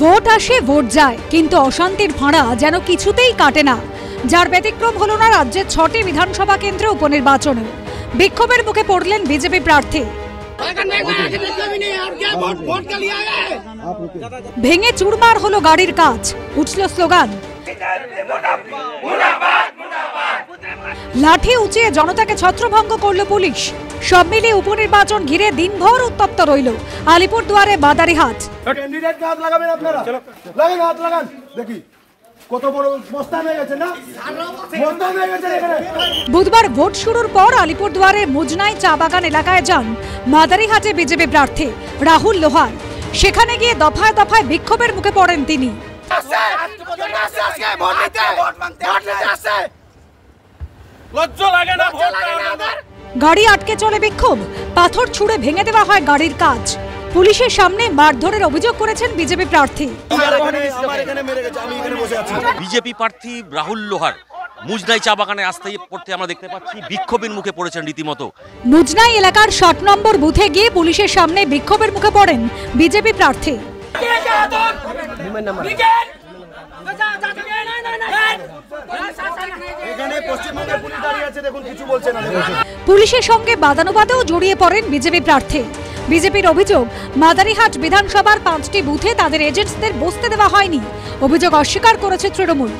Vote আসে vote যায়, কিন্তু অশান্তির ভাঁড়া যেন কিছুতেই কাটে না। যার ব্যতিক্রম হলো না রাজ্যের 6টি বিধানসভা কেন্দ্রে উপনির্বাচনে। বিক্ষোভের মুখে পড়লেন বিজেপি প্রার্থী। ভেঙে চুরমার হলো গাড়ির কাজ, উঠল স্লোগান। লাঠি উঁচিয়ে জনতাকে ছত্রভঙ্গ করল পুলিশ। সব মিলিয়ে উপনির্বাচন ঘিরে দিনভর উত্তপ্ত রইল আলিপুরদুয়ারে বাদারিহাট। বুধবার ভোট শুরুর পর আলিপুরদুয়ারে মুজনাই চা বাগান এলাকায় যান মাদারিহাটে বিজেপি প্রার্থী রাহুল লোহার। সেখানে গিয়ে দফায় দফায় বিক্ষোভের মুখে পড়েন তিনি। গাড়ি আটকে চলে বিক্ষোভ, পাথর ছুঁড়ে ভেঙে দেওয়া হয় গাড়ির কাজ। পুলিশের সামনে মারধরের অভিযোগ করেছেন বিজেপি প্রার্থী। বিজেপি প্রার্থী রাহুল লোহার মুজনাই চা বাগানে আসতে পড়তে আমরা দেখতে পাচ্ছি বিক্ষোভের মুখে পড়েছেন রীতিমতো। মুজনাই এলাকার 60 নম্বর বুথে গিয়ে পুলিশের সামনে বিক্ষোভের মুখে পড়েন বিজেপি প্রার্থী। পুলিশের সঙ্গে বাদানুবাদেও জড়িয়ে পড়েন বিজেপি প্রার্থী। বিজেপির অভিযোগ, মাদারিহাট বিধানসভার 5টি বুথে তাদের এজেন্টদের বসতে দেওয়া হয়নি। অভিযোগ অস্বীকার করেছে তৃণমূল।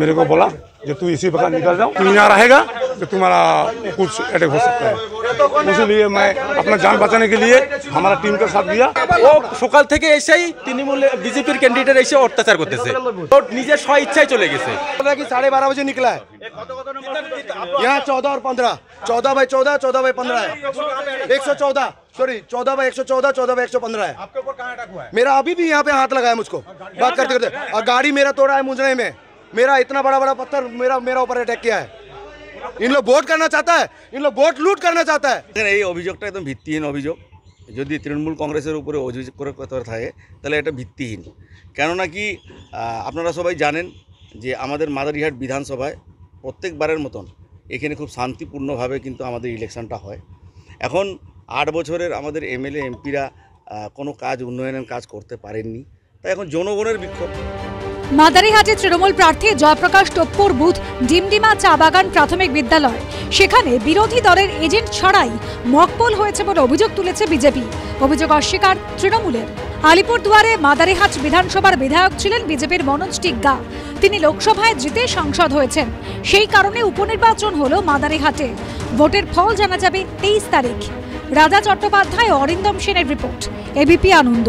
मेरे को बोला जो तू इसी प्रकार निकल जाओ, तू यहाँ रहेगा तो तुम्हारा कुछ अटैक हो सकता है। इसलिए मैं अपना जान बचाने के लिए हमारा टीम के साथ दिया। ও সকাল থেকে এসেই তৃণমূল বিজেপির ক্যান্ডিডেট এসে অত্যাচার করতেছে, ও নিজের স্ব ইচ্ছায় চলে গেছে। 12:30 बजे निकला है यहाँ 14 और 15, 14/14, 14/15 है, 114, सॉरी 14/114, 14/115 है। आपके ऊपर कहाँ अटैक हुआ है? मेरा अभी भी यहाँ पे हाथ लगाया मुझको बात करते करते, और गाड़ी मेरा तोड़ा है मुजराई में। मेरा इतना बड़ा बड़ा पत्थर मेरा ऊपर अटैक किया है। इन लोग वोट करना चाहता है, इन लोग वोट लूट करना चाहता है। এই অভিযোগটা একদম ভিত্তিহীন অভিযোগ। যদি তৃণমূল কংগ্রেসের উপরে অভিযোগ করে কথা থাকে তাহলে এটা ভিত্তিহীন। কেননা কি আপনারা সবাই জানেন যে আমাদের মাদারিহাট বিধানসভায় প্রত্যেকবারের মতন এখানে খুব শান্তিপূর্ণভাবে কিন্তু আমাদের ইলেকশনটা হয়। এখন 8 বছরের আমাদের এমএলএ এমপিরা কোনো কাজ উন্নয়নের কাজ করতে পারেননি, তাই এখন জনগণের বিক্ষোভ। মাদারিহাটে তৃণমূল প্রার্থী জয়প্রকাশ টপ্পুর বুথ ডিমডিমা চা বাগান প্রাথমিক বিদ্যালয়। সেখানে বিরোধী দলের এজেন্ট ছাড়াই মকপোল হয়েছে বলে অভিযোগ তুলেছে বিজেপি। অভিযোগ অস্বীকার তৃণমূলের। আলিপুরদুয়ারে মাদারিহাট বিধানসভার বিধায়ক ছিলেন বিজেপির মনোজ টিগ্গা। তিনি লোকসভায় জিতে সাংসদ হয়েছেন। সেই কারণে উপনির্বাচন হলো মাদারিহাটে। ভোটের ফল জানা যাবে 23 তারিখ। রাজা চট্টোপাধ্যায়, অরিন্দম সেনের রিপোর্ট, এবিপি আনন্দ।